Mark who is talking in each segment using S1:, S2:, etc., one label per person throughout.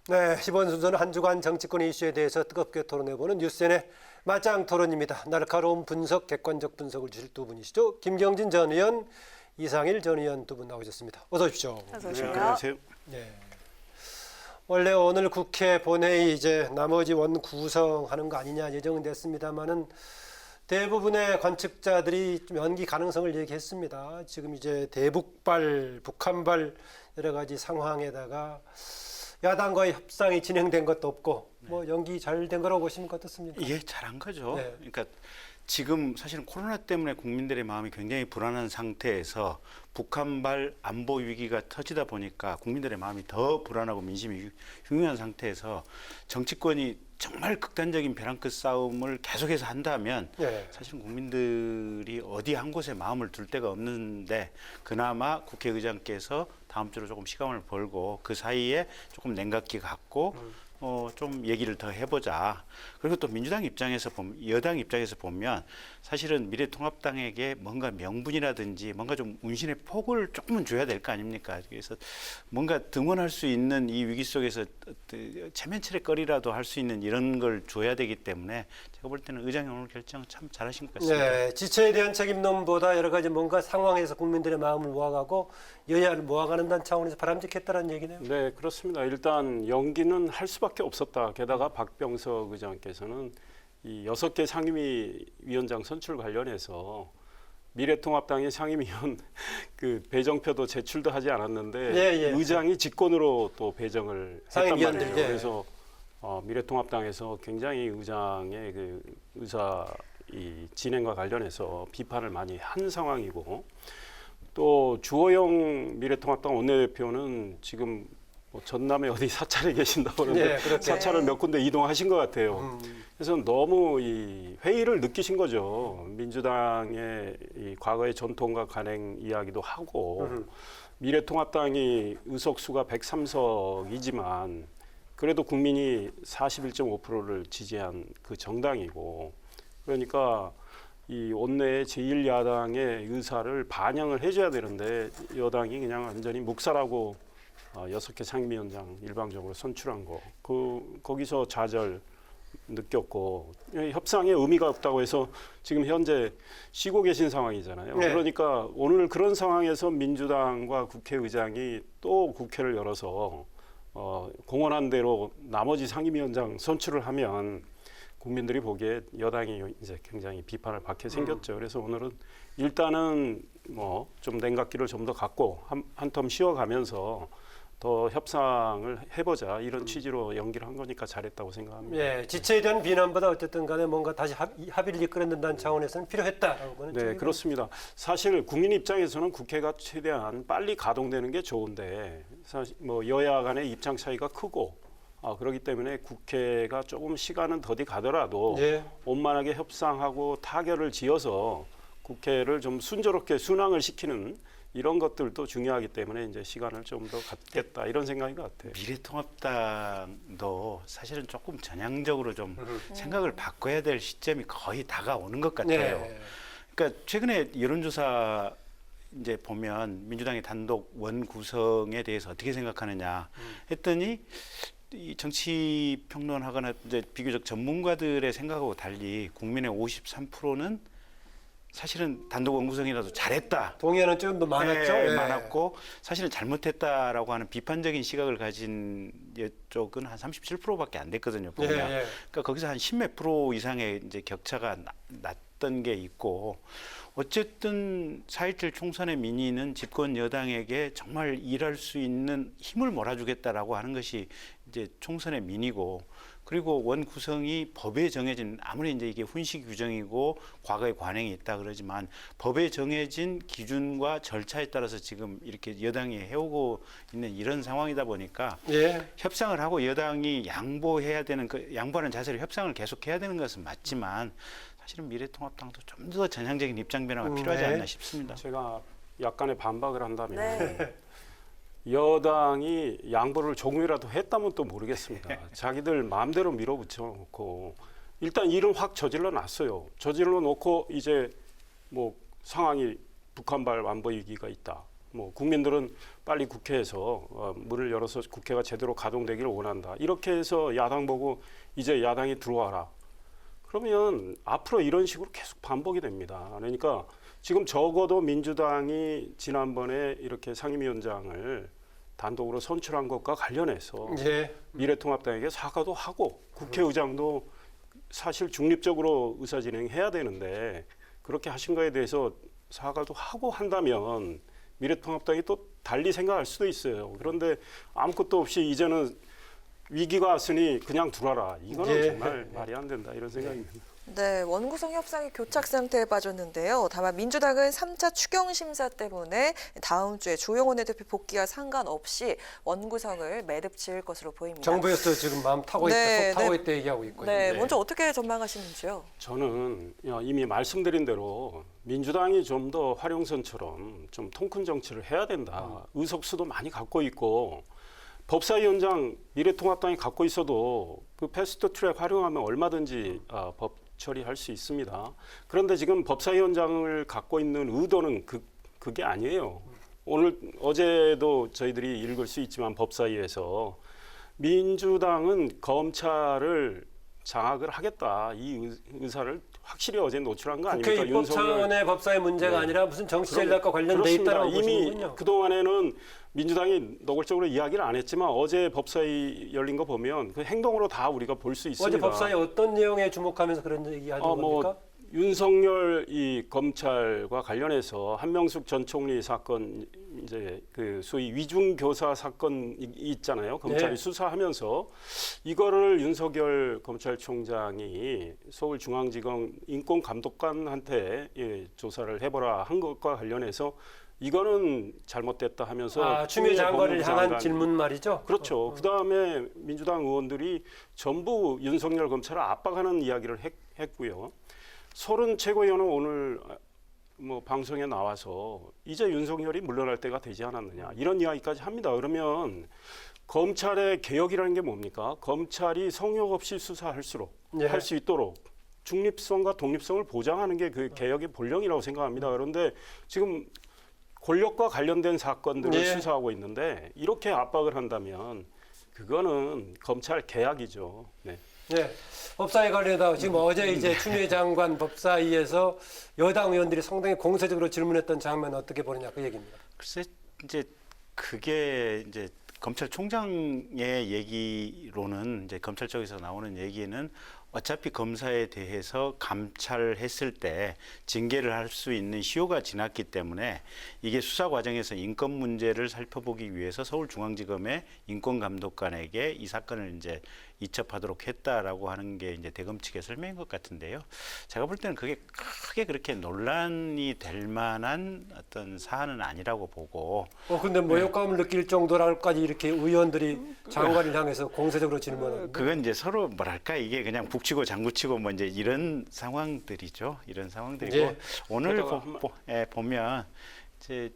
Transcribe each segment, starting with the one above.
S1: 네, 이번 순서는 한 주간 정치권 이슈에 대해서 뜨겁게 토론해보는 뉴스엔의 맞짱 토론입니다. 날카로운 분석, 객관적 분석을 주실 두 분이시죠. 김경진 전 의원, 이상일 전 의원 두 분 나오셨습니다. 어서 오십시오.
S2: 어서 오십시오.
S3: 네, 안녕하세요.
S1: 네. 원래 오늘 국회 본회의 이제 나머지 원 구성하는 거 아니냐 예정됐습니다만은 대부분의 관측자들이 좀 연기 가능성을 얘기했습니다. 지금 이제 대북발, 북한발 여러 가지 상황에다가 야당과의 협상이 진행된 것도 없고 뭐 연기 잘 된 거라고 보시면 어떻습니까?
S3: 예, 잘한 거죠.
S1: 네.
S3: 그러니까 지금 사실은 코로나 때문에 국민들의 마음이 굉장히 불안한 상태에서 북한발 안보 위기가 터지다 보니까 국민들의 마음이 더 불안하고 민심이 흉흉한 상태에서 정치권이 정말 극단적인 벼랑 끝 싸움을 계속해서 한다면
S1: 네.
S3: 사실 국민들이 어디 한 곳에 마음을 둘 데가 없는데 그나마 국회의장께서 다음 주로 조금 시간을 벌고 그 사이에 조금 냉각기 갖고 좀 얘기를 더 해보자. 그리고 또 민주당 입장에서 보면, 여당 입장에서 보면 사실은 미래통합당에게 뭔가 명분이라든지 뭔가 좀 운신의 폭을 조금은 줘야 될 거 아닙니까? 그래서 뭔가 등원할 수 있는 이 위기 속에서 체면치레거리라도 할 수 있는 이런 걸 줘야 되기 때문에 제가 볼 때는 의장이 오늘 결정 참 잘하신 것 같습니다.
S1: 네, 지체에 대한 책임론보다 여러 가지 뭔가 상황에서 국민들의 마음을 모아가고 여야를 모아가는 단 차원에서 바람직했다는 얘기네요.
S2: 네, 그렇습니다. 일단 연기는 할 수밖에 없었다. 게다가 박병석 의장께서는 이 6개 상임위 위원장 선출 관련해서 미래통합당의 상임위원 그 배정표도 제출도 하지 않았는데
S1: 예.
S2: 의장이 직권으로 또 배정을 했단
S1: 상임위원들,
S2: 말이에요.
S1: 예.
S2: 그래서 미래통합당에서 굉장히 의장의 그 의사 이 진행과 관련해서 비판을 많이 한 상황이고 또 주호영 미래통합당 원내대표는 지금 뭐 전남에 어디 사찰에 계신다고 그러는데
S1: 그렇게.
S2: 사찰을 몇 군데 이동하신 것 같아요. 그래서 너무 이 회의를 느끼신 거죠. 민주당의 이 과거의 전통과 관행 이야기도 하고 미래통합당이 의석수가 103석이지만 그래도 국민이 41.5%를 지지한 그 정당이고 그러니까 이 원내의 제1야당의 의사를 반영을 해줘야 되는데 여당이 그냥 완전히 묵살하고 6개 상임위원장 일방적으로 선출한 거 거기서 좌절 느꼈고 협상에 의미가 없다고 해서 지금 현재 쉬고 계신 상황이잖아요.
S1: 네.
S2: 그러니까 오늘 그런 상황에서 민주당과 국회의장이 또 국회를 열어서 공언한 대로 나머지 상임위원장 선출을 하면 국민들이 보기에 여당이 이제 굉장히 비판을 받게 생겼죠. 그래서 오늘은 일단은 뭐 좀 냉각기를 좀 더 갖고 한 텀 쉬어가면서 더 협상을 해보자 이런 취지로 연기를 한 거니까 잘했다고 생각합니다.
S1: 예, 지체에 대한 비난보다 어쨌든 간에 뭔가 다시 합의를 이끌어낸다는 차원에서는 필요했다라고 보는
S2: 네, 그렇습니다. 사실 국민 입장에서는 국회가 최대한 빨리 가동되는 게 좋은데 사실 뭐 여야 간의 입장 차이가 크고 그렇기 때문에 국회가 조금 시간은 더디 가더라도
S1: 예.
S2: 원만하게 협상하고 타결을 지어서 국회를 좀 순조롭게 순항을 시키는 이런 것들도 중요하기 때문에 이제 시간을 좀 더 갖겠다 이런 생각인 것 같아요.
S3: 미래통합당도 사실은 조금 전향적으로 좀 생각을 바꿔야 될 시점이 거의 다가오는 것 같아요.
S1: 네.
S3: 그러니까 최근에 여론조사 이제 보면 민주당의 단독 원 구성에 대해서 어떻게 생각하느냐 했더니 이 정치 평론하거나 이제 비교적 전문가들의 생각하고 달리 국민의 53%는 사실은 단독 원구성이라도 잘했다.
S1: 동의하는 좀 더 많았죠.
S3: 네,
S1: 예.
S3: 많았고 사실은 잘못했다라고 하는 비판적인 시각을 가진 쪽은 한 37%밖에 안 됐거든요. 보면.
S1: 예.
S3: 그러니까 거기서 한 10몇 프로 이상의 이제 격차가 났던 게 있고 어쨌든 4.27 총선의 민의는 집권 여당에게 정말 일할 수 있는 힘을 몰아주겠다라고 하는 것이 이제 총선의 민의고 그리고 원 구성이 법에 정해진 아무리 이제 이게 훈시 규정이고 과거의 관행이 있다 그러지만 법에 정해진 기준과 절차에 따라서 지금 이렇게 여당이 해오고 있는 이런 상황이다 보니까
S1: 예.
S3: 협상을 하고 여당이 양보해야 되는 그 양보하는 자세로 협상을 계속해야 되는 것은 맞지만 사실은 미래통합당도 좀 더 전향적인 입장 변화가 필요하지 않나 싶습니다.
S2: 제가 약간의 반박을 한다면
S4: 네.
S2: 여당이 양보를 조금이라도 했다면 또 모르겠습니다. 자기들 마음대로 밀어붙여 놓고 일단 일은 확 저질러 놨어요. 저질러 놓고 이제 뭐 상황이 북한발 안보 위기가 있다. 뭐 국민들은 빨리 국회에서 문을 열어서 국회가 제대로 가동되기를 원한다. 이렇게 해서 야당 보고 이제 야당이 들어와라. 그러면 앞으로 이런 식으로 계속 반복이 됩니다. 그러니까 지금 적어도 민주당이 지난번에 이렇게 상임위원장을 단독으로 선출한 것과 관련해서
S1: 예.
S2: 미래통합당에게 사과도 하고 국회의장도 사실 중립적으로 의사진행해야 되는데 그렇게 하신 거에 대해서 사과도 하고 한다면 미래통합당이 또 달리 생각할 수도 있어요. 그런데 아무것도 없이 이제는 위기가 왔으니 그냥 두라라. 이거는
S1: 예.
S2: 정말 말이 안 된다 이런 생각입니다.
S4: 네, 원구성 협상이 교착 상태에 빠졌는데요. 다만 민주당은 3차 추경 심사 때문에 다음 주에 조영원 원내대표 복귀와 상관없이 원구성을 매듭 지을 것으로 보입니다.
S1: 정부에서 지금 마음 타고
S4: 네,
S1: 있다, 타고
S4: 네.
S1: 있다 얘기하고 있고요.
S4: 네, 먼저 어떻게 전망하시는지요?
S2: 저는 이미 말씀드린 대로 민주당이 좀 더 활용선처럼 좀 통큰 정치를 해야 된다. 의석수도 많이 갖고 있고 법사위원장 미래통합당이 갖고 있어도 그 패스트트랙 활용하면 얼마든지 법 처리할 수 있습니다. 그런데 지금 법사위원장을 갖고 있는 의도는 그게 아니에요. 어제도 저희들이 읽을 수 있지만 법사위에서 민주당은 검찰을 장악을 하겠다. 이 의사를 확실히 어제 노출한 거
S1: 국회
S2: 아닙니까?
S1: 입법 차원의 법사위 문제가
S2: 네.
S1: 아니라 무슨 정치 전략과 관련돼
S2: 그렇습니다.
S1: 있다라고
S2: 이미
S1: 보시는군요.
S2: 그동안에는 민주당이 노골적으로 이야기를 안 했지만 어제 법사위 열린 거 보면 그 행동으로 다 우리가 볼 수 있습니다.
S1: 어제 법사위 어떤 내용에 주목하면서 그런 얘기하는 겁니까?
S2: 윤석열 이 검찰과 관련해서 한명숙 전 총리 사건 이제 그 소위 위중 교사 사건 있잖아요. 검찰이
S1: 네.
S2: 수사하면서 이거를 윤석열 검찰총장이 서울중앙지검 인권감독관한테 조사를 해보라 한 것과 관련해서 이거는 잘못됐다 하면서
S1: 추미애 장관을
S2: 법무부
S1: 향한
S2: 장관,
S1: 질문 말이죠.
S2: 그렇죠. 그다음에 민주당 의원들이 전부 윤석열 검찰을 압박하는 이야기를 했고요. 서른 최고위원은 오늘 뭐 방송에 나와서 이제 윤석열이 물러날 때가 되지 않았느냐 이런 이야기까지 합니다. 그러면 검찰의 개혁이라는 게 뭡니까? 검찰이 성역 없이 수사할수록
S1: 예.
S2: 할 수 있도록 중립성과 독립성을 보장하는 게 그 개혁의 본령이라고 생각합니다. 그런데 지금 권력과 관련된 사건들을
S1: 예.
S2: 수사하고 있는데 이렇게 압박을 한다면 그거는 검찰 개혁이죠. 네.
S1: 네. 법사위 관련해서 지금 어제 이제 추미애 장관 법사위에서 여당 의원들이 상당히 공세적으로 질문했던 장면 어떻게 보느냐 그 얘기입니다.
S3: 글쎄 이제 그게 이제 검찰총장의 얘기로는 이제 검찰 쪽에서 나오는 얘기는 어차피 검사에 대해서 감찰했을 때 징계를 할 수 있는 시효가 지났기 때문에 이게 수사 과정에서 인권 문제를 살펴보기 위해서 서울중앙지검의 인권감독관에게 이 사건을 이제 이첩하도록 했다라고 하는 게 이제 대검 측의 설명인 것 같은데요. 제가 볼 때는 그게 크게 그렇게 논란이 될 만한 어떤 사안은 아니라고 보고.
S1: 근데 모욕감을 느낄 정도라까지 이렇게 의원들이 장관을 향해서 공세적으로 질문하는.
S3: 그건 이제 서로 뭐랄까 이게 그냥 북치고 장구치고 뭐 이제 이런 상황들이죠. 이런 상황들이고
S1: 예.
S3: 오늘 보면 이제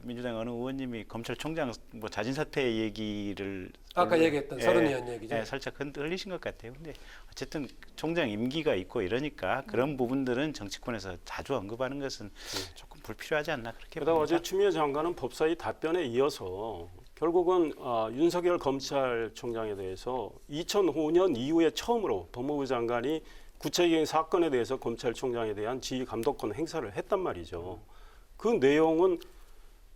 S3: 민주당 어느 의원님이 검찰총장 뭐 자진 사퇴 얘기를
S1: 아까 얘기했던 서른 의원 얘기죠.
S3: 살짝 흘리신 것 같아요. 근데 어쨌든 총장 임기가 있고 이러니까 그런 부분들은 정치권에서 자주 언급하는 것은 조금 불필요하지 않나 그렇게
S2: 게다가
S3: 봅니다.
S2: 어제 추미애 장관은 법사위 답변에 이어서 결국은 윤석열 검찰총장에 대해서 2005년 이후에 처음으로 법무부 장관이 구체적인 사건에 대해서 검찰총장에 대한 지휘 감독권 행사를 했단 말이죠. 그 내용은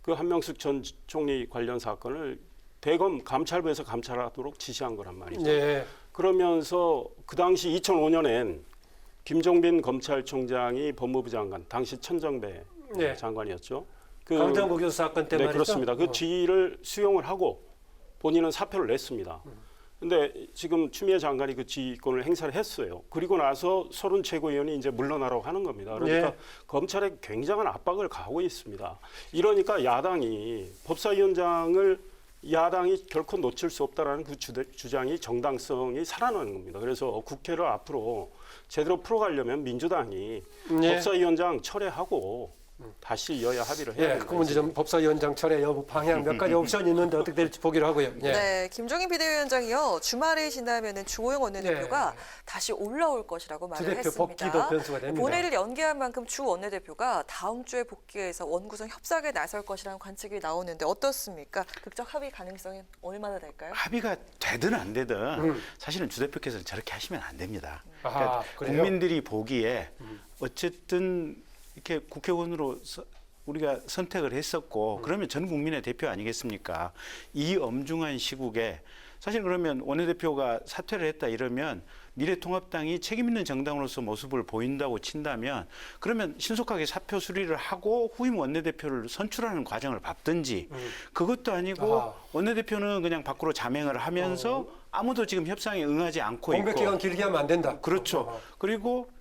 S2: 그 한명숙 전 총리 관련 사건을 대검 감찰부에서 감찰하도록 지시한 거란 말이죠.
S1: 네.
S2: 그러면서 그 당시 2005년엔 김종빈 검찰총장이 법무부 장관, 당시 천정배
S1: 네.
S2: 장관이었죠.
S1: 강정국 교수 사건 때
S2: 네,
S1: 말이죠.
S2: 그렇습니다. 그 지위를 수용을 하고 본인은 사표를 냈습니다. 근데 지금 추미애 장관이 그 지휘권을 행사를 했어요. 그리고 나서 서른 최고위원이 이제 물러나라고 하는 겁니다. 그러니까
S1: 예.
S2: 검찰에 굉장한 압박을 가하고 있습니다. 이러니까 야당이 법사위원장을 야당이 결코 놓칠 수 없다라는 그 주장이 정당성이 살아나는 겁니다. 그래서 국회를 앞으로 제대로 풀어가려면 민주당이
S1: 예.
S2: 법사위원장 철회하고 다시 여야 합의를 해야
S1: 예,
S2: 된다.
S1: 그 문제 좀 법사위원장 철회 여부 방향 몇 가지 옵션이 있는데 어떻게 될지 보기로 하고요. 예.
S4: 네, 김종인 비대위원장이요. 주말이 지나면은 주호영 원내대표가 다시 올라올 것이라고 말을
S1: 주대표
S4: 했습니다.
S1: 복귀도 변수가 됩니다.
S4: 본회의를 연기한 만큼 주 원내대표가 다음 주에 복귀해서 원구성 협상에 나설 것이라는 관측이 나오는데 어떻습니까? 극적 합의 가능성이 얼마나 될까요?
S3: 합의가 되든 안 되든 사실은 주 대표께서는 저렇게 하시면 안 됩니다.
S1: 아하, 그래요?
S3: 국민들이 보기에 어쨌든 이렇게 국회의원으로 우리가 선택을 했었고 그러면 전 국민의 대표 아니겠습니까? 이 엄중한 시국에 사실 그러면 원내대표가 사퇴를 했다 이러면 미래통합당이 책임 있는 정당으로서 모습을 보인다고 친다면 그러면 신속하게 사표 수리를 하고 후임 원내대표를 선출하는 과정을 밟든지 그것도 아니고
S1: 아하.
S3: 원내대표는 그냥 밖으로 자맹을 하면서 아무도 지금 협상에 응하지 않고 있고
S1: 공백 기간 길게 하면 안 된다.
S3: 그렇죠. 그리고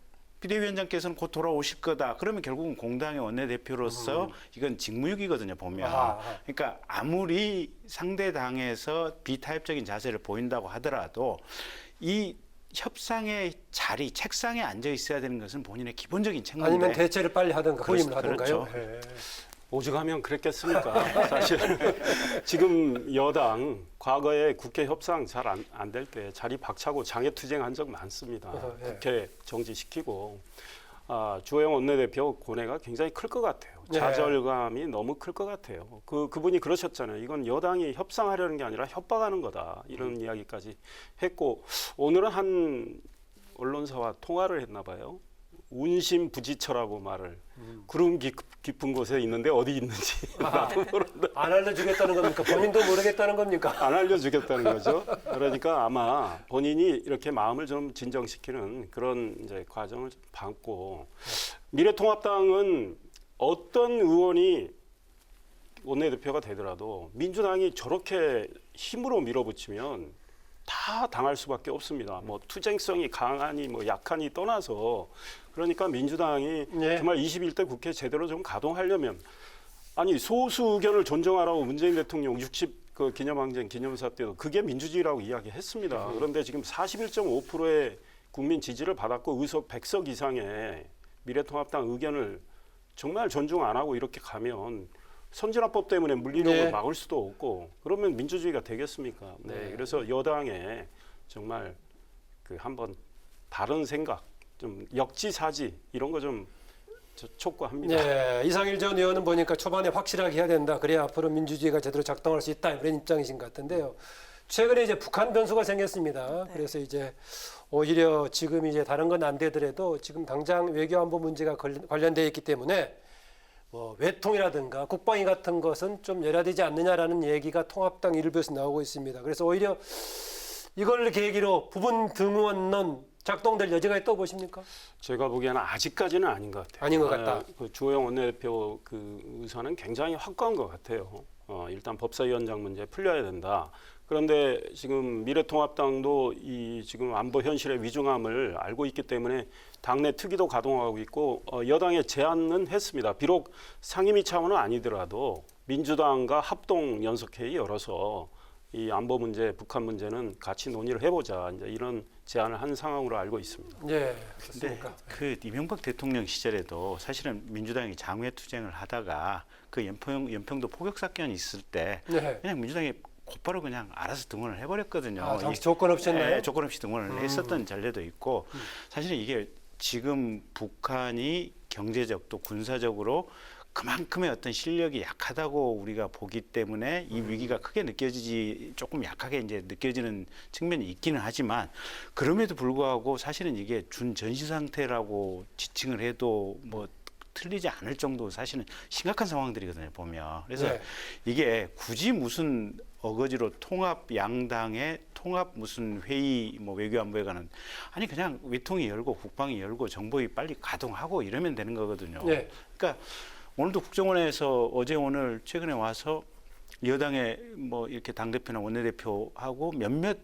S3: 비대위원장께서는 곧 돌아오실 거다. 그러면 결국은 공당의 원내대표로서 이건 직무유기거든요, 보면.
S1: 아하.
S3: 그러니까 아무리 상대 당에서 비타협적인 자세를 보인다고 하더라도 이 협상의 자리, 책상에 앉아 있어야 되는 것은 본인의 기본적인 책무인데.
S1: 아니면 대체를 빨리 하든가 후임을 하든가요.
S3: 그렇죠.
S1: 예.
S2: 오죽하면 그랬겠습니까? 사실 지금 여당 과거에 국회 협상 잘 안 될 때 자리 박차고 장애투쟁한 적 많습니다.
S1: 예.
S2: 국회 정지시키고 주호영 원내대표 고뇌가 굉장히 클 것 같아요.
S1: 예.
S2: 좌절감이 너무 클 것 같아요. 그분이 그러셨잖아요. 이건 여당이 협상하려는 게 아니라 협박하는 거다. 이런 이야기까지 했고 오늘은 한 언론사와 통화를 했나 봐요. 운심부지처라고 말을 구름 깊은 곳에 있는데 어디 있는지 나도 모른다.
S1: 안 알려주겠다는 겁니까? 본인도 모르겠다는 겁니까?
S2: 안 알려주겠다는 거죠. 그러니까 아마 본인이 이렇게 마음을 좀 진정시키는 그런 이제 과정을 좀 밟고 미래통합당은 어떤 의원이 원내대표가 되더라도 민주당이 저렇게 힘으로 밀어붙이면 다 당할 수밖에 없습니다. 뭐 투쟁성이 강하니 뭐 약하니 떠나서 그러니까 민주당이
S1: 예.
S2: 정말 21대 국회 제대로 좀 가동하려면 아니 소수 의견을 존중하라고 문재인 대통령 60 그 기념항쟁 기념사 때도 그게 민주주의라고 이야기했습니다. 그런데 지금 41.5%의 국민 지지를 받았고 의석 100석 이상의 미래통합당 의견을 정말 존중 안 하고 이렇게 가면 선진화법 때문에 물리력을
S1: 네.
S2: 막을 수도 없고 그러면 민주주의가 되겠습니까? 네. 그래서 여당에 정말 그 한번 다른 생각, 좀 역지사지 이런 거 좀 촉구합니다.
S1: 네, 이상일 전 의원은 보니까 초반에 확실하게 해야 된다. 그래야 앞으로 민주주의가 제대로 작동할 수 있다. 이런 입장이신 것 같은데요. 최근에 이제 북한 변수가 생겼습니다. 그래서 이제 오히려 지금 이제 다른 건 안 되더라도 지금 당장 외교안보 문제가 관련되어 있기 때문에 뭐 외통이라든가 국방위 같은 것은 좀 열야되지 않느냐라는 얘기가 통합당 일부에서 나오고 있습니다. 그래서 오히려 이걸 계기로 부분 등원론 작동될 여지가 있다고 보십니까?
S2: 제가 보기에는 아직까지는 아닌 것 같아요.
S1: 아닌 것 같다.
S2: 그 주호영 원내대표 그 의사는 굉장히 확고한 것 같아요. 일단 법사위원장 문제 풀려야 된다. 그런데 지금 미래통합당도 이 지금 안보 현실의 위중함을 알고 있기 때문에 당내 특위도 가동하고 있고 여당에 제안은 했습니다. 비록 상임위 차원은 아니더라도 민주당과 합동 연석회의 열어서 이 안보 문제, 북한 문제는 같이 논의를 해보자. 이제 이런 제안을 한 상황으로 알고 있습니다.
S1: 예,
S3: 근데
S1: 그렇습니까?
S3: 그 이명박 대통령 시절에도 사실은 민주당이 장외투쟁을 하다가 그 연평도 포격 사건이 있을 때
S1: 네.
S3: 그냥 민주당이 곧바로 그냥 알아서 등원을 해버렸거든요.
S1: 아, 당시 조건 없이 했나요?
S3: 네, 조건 없이 등원을 했었던 전례도 있고 사실은 이게 지금 북한이 경제적 또 군사적으로 그만큼의 어떤 실력이 약하다고 우리가 보기 때문에 이 위기가 크게 느껴지지 조금 약하게 이제 느껴지는 측면이 있기는 하지만 그럼에도 불구하고 사실은 이게 준 전시 상태라고 지칭을 해도 뭐 틀리지 않을 정도 사실은 심각한 상황들이거든요 보면. 그래서
S1: 네.
S3: 이게 굳이 무슨 어거지로 통합 양당의 통합 무슨 회의 뭐 외교안보에 관한 아니 그냥 외통이 열고 국방이 열고 정보위 빨리 가동하고 이러면 되는 거거든요.
S1: 네.
S3: 그러니까 오늘도 국정원에서 어제 오늘 최근에 와서 여당의 뭐 이렇게 당 대표나 원내대표하고 몇몇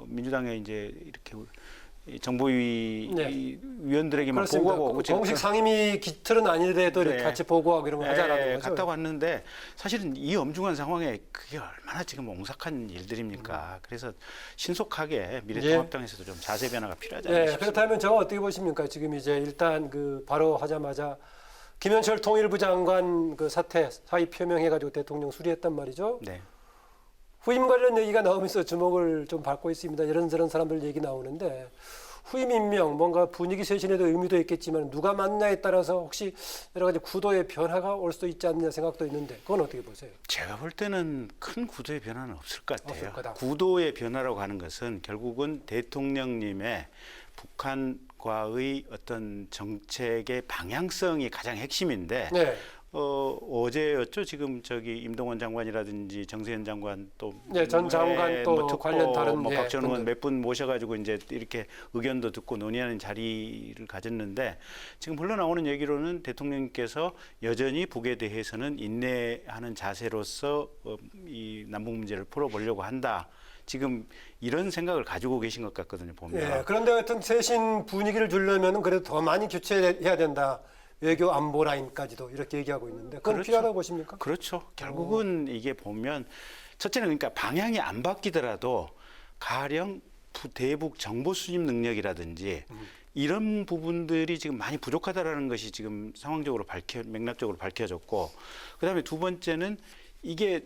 S3: 민주당의 이제 이렇게 정보위
S1: 네.
S3: 위원들에게만
S1: 그렇습니다.
S3: 보고하고
S1: 공식 상임위 기틀은 아니더라도 이렇게
S3: 네.
S1: 같이 보고하고 이런 거 하자라는 거죠.
S3: 갔다 왔는데 사실은 이 엄중한 상황에 그게 얼마나 지금 옹색한 일들입니까? 그래서 신속하게 미래통합당에서도 좀 자세 변화가 필요하지 않나
S1: 네,
S3: 싶습니다.
S1: 그렇다면 저가 어떻게 보십니까? 지금 이제 일단 그 바로 하자마자 김현철 통일부 장관 그 사퇴 사의 표명해가지고 대통령 수리했단 말이죠.
S3: 네.
S1: 후임 관련 얘기가 나오면서 주목을 좀 받고 있습니다. 이런저런 사람들 얘기 나오는데 후임 임명 뭔가 분위기 쇄신에도 의미도 있겠지만 누가 맞냐에 따라서 혹시 여러 가지 구도의 변화가 올 수도 있지 않느냐 생각도 있는데 그건 어떻게 보세요?
S3: 제가 볼 때는 큰 구도의 변화는 없을 것 같아요.
S1: 없을 거다.
S3: 구도의 변화라고 하는 것은 결국은 대통령님의 북한과의 어떤 정책의 방향성이 가장 핵심인데
S1: 네.
S3: 어제였죠. 지금 저기 임동원 장관이라든지 정세현 장관 또
S1: 네, 전 장관 또
S3: 특보,
S1: 관련 다른 예,
S3: 박전 의원
S1: 분들.
S3: 몇 분 모셔가지고 이제 이렇게 의견도 듣고 논의하는 자리를 가졌는데 지금 흘러나오는 얘기로는 대통령님께서 여전히 북에 대해서는 인내하는 자세로서 이 남북 문제를 풀어보려고 한다. 지금 이런 생각을 가지고 계신 것 같거든요. 보면.
S1: 예, 그런데 하여튼 쇄신 분위기를 주려면 그래도 더 많이 교체해야 된다. 외교 안보 라인까지도 이렇게 얘기하고 있는데 그건
S3: 그렇죠.
S1: 필요하다고 보십니까?
S3: 그렇죠. 결국은 이게 보면 첫째는 그러니까 방향이 안 바뀌더라도 가령 대북 정보 수집 능력이라든지 이런 부분들이 지금 많이 부족하다라는 것이 지금 상황적으로 맥락적으로 밝혀졌고 그다음에 두 번째는 이게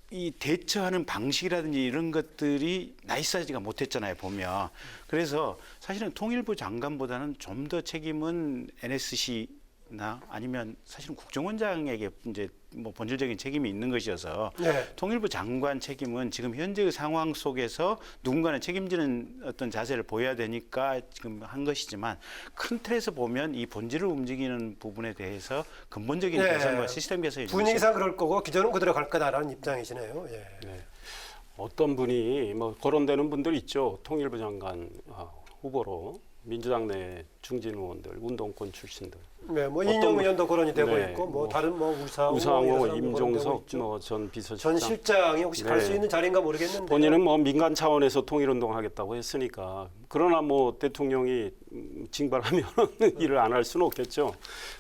S3: 이 대처하는 방식이라든지 이런 것들이 나이스하지가 못했잖아요, 보면. 그래서 사실은 통일부 장관보다는 좀 더 책임은 NSC나 아니면 사실은 국정원장에게 이제 뭐 본질적인 책임이 있는 것이어서
S1: 네.
S3: 통일부 장관 책임은 지금 현재의 상황 속에서 누군가는 책임지는 어떤 자세를 보여야 되니까 지금 한 것이지만 큰 틀에서 보면 이 본질을 움직이는 부분에 대해서 근본적인
S1: 네.
S3: 개선과 시스템 개선이 좀
S1: 분위기상 그럴 거고 기존은 그대로 갈 거다라는 입장이시네요. 예.
S2: 네. 어떤 분이 뭐 거론되는 분들 있죠. 통일부 장관 후보로 민주당 내 중진 의원들, 운동권 출신들.
S1: 네, 뭐
S2: 어떤
S1: 이인영
S2: 분-
S1: 의원도 거론이 되고
S2: 네,
S1: 있고 뭐
S2: 뭐
S1: 다른 뭐 우상호,
S2: 우상호,
S1: 이런 사람도 거론되고
S2: 임종석
S1: 있죠.
S2: 뭐 전 비서실장.
S1: 전 실장이 혹시 갈 수
S2: 네.
S1: 있는 자리인가 모르겠는데
S2: 본인은 뭐 민간 차원에서 통일운동 하겠다고 했으니까 그러나 뭐 대통령이 징발하면 일을 안 할 수는 없겠죠.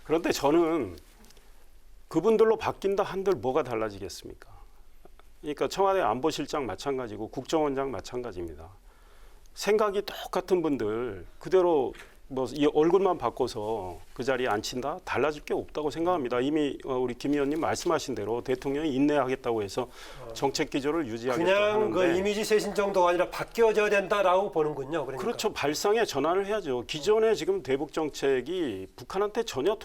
S2: 그런데 저는 그분들로 바뀐다 한들 뭐가 달라지겠습니까? 그러니까 청와대 안보실장 마찬가지고 국정원장 마찬가지입니다. 생각이 똑같은 분들 그대로 뭐 이 얼굴만 바꿔서 그 자리에 앉힌다? 달라질 게 없다고 생각합니다. 이미 우리 김 의원님 말씀하신 대로 대통령이 인내하겠다고 해서 정책 기조를 유지하겠다고
S1: 그냥
S2: 하는데
S1: 그 이미지 쇄신 정도가 아니라 바뀌어져야 된다라고 보는군요. 그러니까.
S2: 그렇죠. 발상의 전환을 해야죠. 기존의 지금 대북 정책이 북한한테 전혀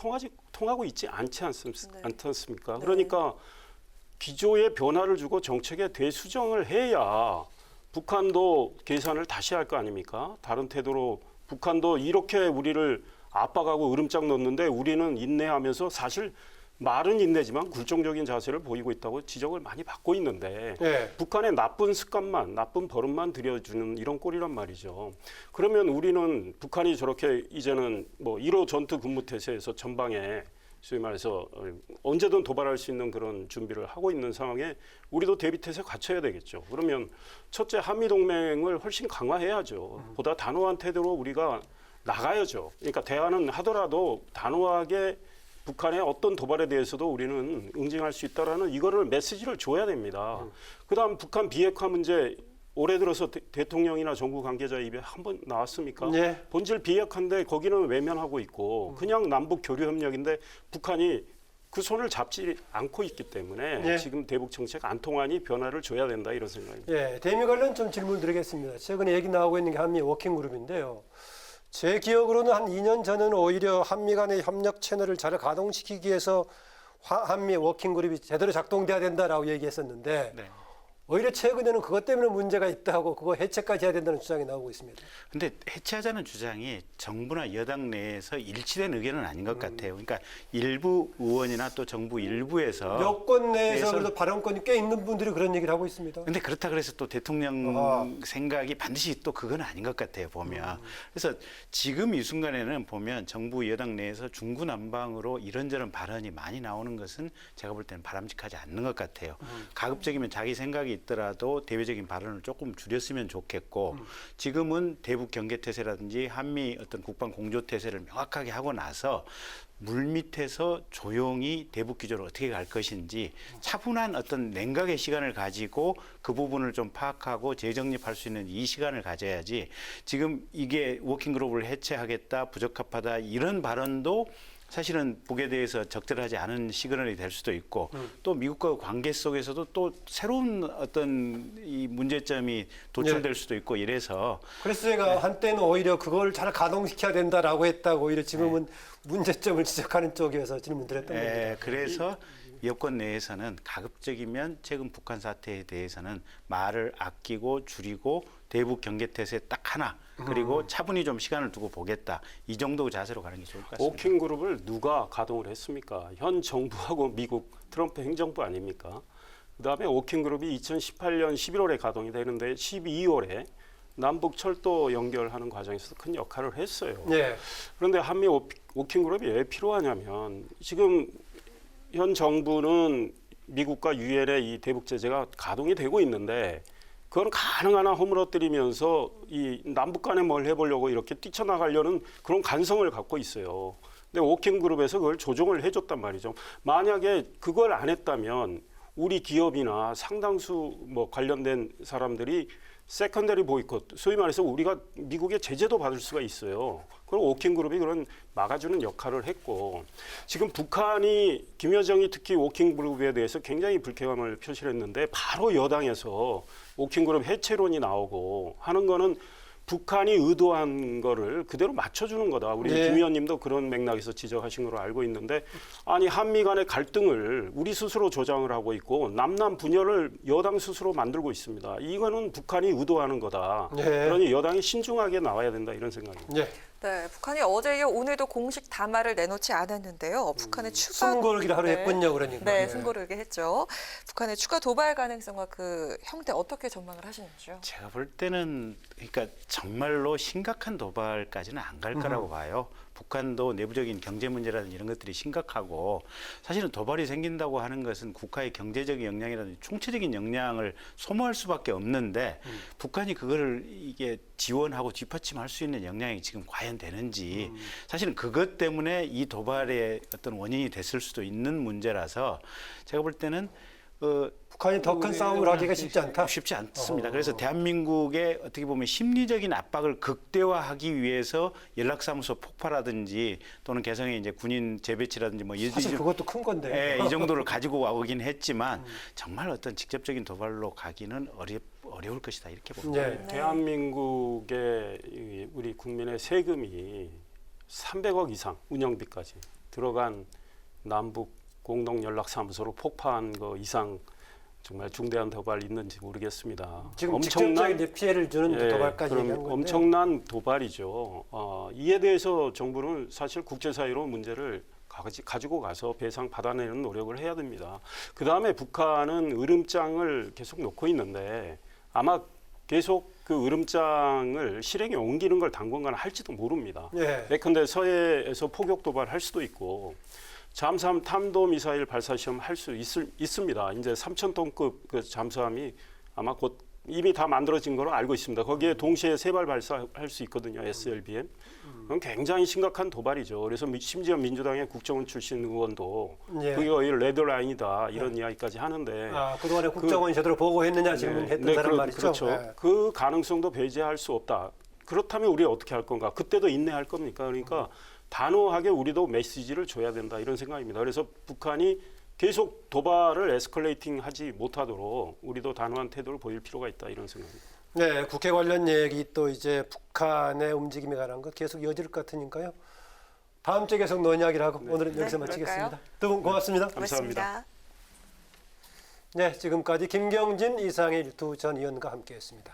S2: 통하고 있지 않지 않습니까? 그러니까 기조의 변화를 주고 정책의 되수정을 해야 북한도 계산을 다시 할 거 아닙니까? 다른 태도로 북한도 이렇게 우리를 압박하고 으름장 놓는데 우리는 인내하면서 사실 말은 인내지만 굴종적인 자세를 보이고 있다고 지적을 많이 받고 있는데
S1: 예.
S2: 북한의 나쁜 습관만, 나쁜 버릇만 들여주는 이런 꼴이란 말이죠. 그러면 우리는 북한이 저렇게 이제는 뭐 1호 전투 군무 태세에서 전방에 소위 말해서 언제든 도발할 수 있는 그런 준비를 하고 있는 상황에 우리도 대비 태세 갖춰야 되겠죠. 그러면 첫째 한미 동맹을 훨씬 강화해야죠. 보다 단호한 태도로 우리가 나가야죠. 그러니까 대화는 하더라도 단호하게 북한의 어떤 도발에 대해서도 우리는 응징할 수 있다라는 이거를 메시지를 줘야 됩니다. 그다음 북한 비핵화 문제 올해 들어서 대통령이나 정부 관계자 입에 한 번 나왔습니까?
S1: 예.
S2: 본질 비핵화인데 거기는 외면하고 있고 그냥 남북 교류 협력인데 북한이 그 손을 잡지 않고 있기 때문에
S1: 예.
S2: 지금 대북 정책 안 통하니 변화를 줘야 된다 이런 생각입니다.
S1: 예, 대미 관련 좀 질문 드리겠습니다. 최근에 얘기 나오고 있는 게 한미 워킹그룹인데요. 제 기억으로는 한 2년 전에는 오히려 한미 간의 협력 채널을 잘 가동시키기 위해서 한미 워킹그룹이 제대로 작동돼야 된다라고 얘기했었는데
S3: 네.
S1: 오히려 최근에는 그것 때문에 문제가 있다고 그거 해체까지 해야 된다는 주장이 나오고 있습니다.
S3: 근데 해체하자는 주장이 정부나 여당 내에서 일치된 의견은 아닌 것 같아요. 그러니까 일부 의원이나 또 정부 일부에서
S1: 여권 내에서
S3: 그래서-
S1: 그래도 발언권이 꽤 있는 분들이 그런 얘기를 하고 있습니다.
S3: 근데 그렇다 그래서 또 대통령
S1: 아하.
S3: 생각이 반드시 또 그건 아닌 것 같아요, 보면. 그래서 지금 이 순간에는 보면 정부 여당 내에서 중구난방으로 이런저런 발언이 많이 나오는 것은 제가 볼 때는 바람직하지 않는 것 같아요. 가급적이면 자기 생각이 있더라도 대외적인 발언을 조금 줄였으면 좋겠고 지금은 대북 경계태세라든지 한미 어떤 국방 공조태세를 명확하게 하고 나서 물밑에서 조용히 대북 기조를 어떻게 갈 것인지 차분한 어떤 냉각의 시간을 가지고 그 부분을 좀 파악하고 재정립할 수 있는 이 시간을 가져야지 지금 이게 워킹그룹을 해체하겠다 부적합하다 이런 발언도 사실은 북에 대해서 적절하지 않은 시그널이 될 수도 있고 또 미국과 관계 속에서도 또 새로운 어떤 이 문제점이 도출될 수도 있고 이래서
S1: 그래서 제가 한때는 오히려 그걸 잘 가동시켜야 된다라고 했다고 오히려 지금은 문제점을 지적하는 쪽이어서 질문드렸던 겁니다.
S3: 그래서 여권 내에서는 가급적이면 최근 북한 사태에 대해서는 말을 아끼고 줄이고 대북 경계태세 딱 하나 그리고 차분히 좀 시간을 두고 보겠다 이 정도 자세로 가는 게 좋을 것 같습니다.
S2: 워킹 그룹을 누가 가동을 했습니까? 현 정부하고 미국 트럼프 행정부 아닙니까? 그다음에 워킹 그룹이 2018년 11월에 가동이 되는데 12월에 남북 철도 연결하는 과정에서 큰 역할을 했어요.
S1: 예.
S2: 그런데 한미 워킹 그룹이 왜 필요하냐면 지금 현 정부는 미국과 유엔의 이 대북 제재가 가동이 되고 있는데 그건 가능한 한 허물어뜨리면서 이 남북 간에 뭘 해보려고 이렇게 뛰쳐나가려는 그런 간성을 갖고 있어요. 근데 워킹 그룹에서 그걸 조정을 해줬단 말이죠. 만약에 그걸 안 했다면 우리 기업이나 상당수 뭐 관련된 사람들이 세컨더리 보이콧, 소위 말해서 우리가 미국의 제재도 받을 수가 있어요. 그럼 워킹 그룹이 그런 막아주는 역할을 했고 지금 북한이 김여정이 특히 워킹 그룹에 대해서 굉장히 불쾌감을 표시했는데 바로 여당에서 워킹 그룹 해체론이 나오고 하는 거는 북한이 의도한 거를 그대로 맞춰주는 거다. 우리
S1: 네.
S2: 김 의원님도 그런 맥락에서 지적하신 걸로 알고 있는데 아니 한미 간의 갈등을 우리 스스로 조장을 하고 있고 남남 분열을 여당 스스로 만들고 있습니다. 이거는 북한이 의도하는 거다.
S1: 네.
S2: 그러니 여당이 신중하게 나와야 된다 이런 생각입니다.
S1: 예.
S4: 네, 북한이 어제 이어 오늘도 공식 담화를 내놓지 않았는데요. 북한의 추가
S1: 숨고르기를 하루
S4: 네.
S1: 했군요, 그러니까.
S4: 네,
S1: 예.
S4: 숨고르게 했죠. 북한의 추가 도발 가능성과 그 형태 어떻게 전망을 하시는지요?
S3: 제가 볼 때는 그러니까 정말로 심각한 도발까지는 안 갈 거라고 봐요. 북한도 내부적인 경제 문제라든지 이런 것들이 심각하고 사실은 도발이 생긴다고 하는 것은 국가의 경제적인 역량이라든지 총체적인 역량을 소모할 수밖에 없는데 북한이 그거를 이게 지원하고 뒷받침할 수 있는 역량이 지금 과연 되는지 사실은 그것 때문에 이 도발의 어떤 원인이 됐을 수도 있는 문제라서 제가 볼 때는
S1: 북한이 더 큰 싸움을 하기가 쉽지 않다.
S3: 쉽지 않습니다. 그래서 대한민국의 어떻게 보면 심리적인 압박을 극대화하기 위해서 연락사무소 폭파라든지 또는 개성의 이제 군인 재배치라든지 뭐
S1: 사실 그것도 큰 건데.
S3: 이 정도를 가지고 와오긴 했지만 정말 어떤 직접적인 도발로 가기는 어려울 것이다 이렇게 봅니다.
S1: 예.
S2: 대한민국의 우리 국민의 세금이 300억 이상 운영비까지 들어간 남북 공동 연락사무소로 폭파한 거 이상 정말 중대한 도발이 있는지 모르겠습니다.
S1: 지금 직접적인 이제 피해를 주는
S2: 예,
S1: 도발까지
S2: 그럼
S1: 얘기한 건데.
S2: 엄청난 도발이죠. 이에 대해서 정부는 사실 국제사회로 문제를 가지고 가서 배상 받아내는 노력을 해야 됩니다. 그 다음에 북한은 으름장을 계속 놓고 있는데 아마 계속 그 으름장을 실행에 옮기는 걸 당분간 할지도 모릅니다.
S1: 예.
S2: 예컨대 서해에서 포격 도발할 수도 있고 잠수함 탄도 미사일 발사 시험 할 수 있습니다. 이제 3,000톤급 그 잠수함이 아마 곧 이미 다 만들어진 걸로 알고 있습니다. 거기에 동시에 3발 발사할 수 있거든요. SLBM. 그건 굉장히 심각한 도발이죠. 그래서 심지어 민주당의 국정원 출신 의원도
S1: 예.
S2: 그게 거의 레드라인이다 이런 이야기까지 하는데
S1: 그동안에 국정원이 제대로 보고했느냐 지금 했던 사람 말이죠.
S2: 그렇죠.
S1: 예.
S2: 그 가능성도 배제할 수 없다. 그렇다면 우리 어떻게 할 건가? 그때도 인내할 겁니까? 그러니까 단호하게 우리도 메시지를 줘야 된다 이런 생각입니다. 그래서 북한이 계속 도발을 에스컬레이팅 하지 못하도록 우리도 단호한 태도를 보일 필요가 있다 이런 생각입니다.
S1: 네, 국회 관련 얘기 또 이제 북한의 움직임에 관한 것 계속 이어질 것 같으니까요. 다음 주에 계속 논의하기로 하고 오늘은 여기서 마치겠습니다.
S4: 그럴까요?
S1: 두 분 고맙습니다.
S2: 감사합니다.
S4: 고맙습니다.
S1: 네, 지금까지 김경진, 이상일 두 전 의원과 함께했습니다.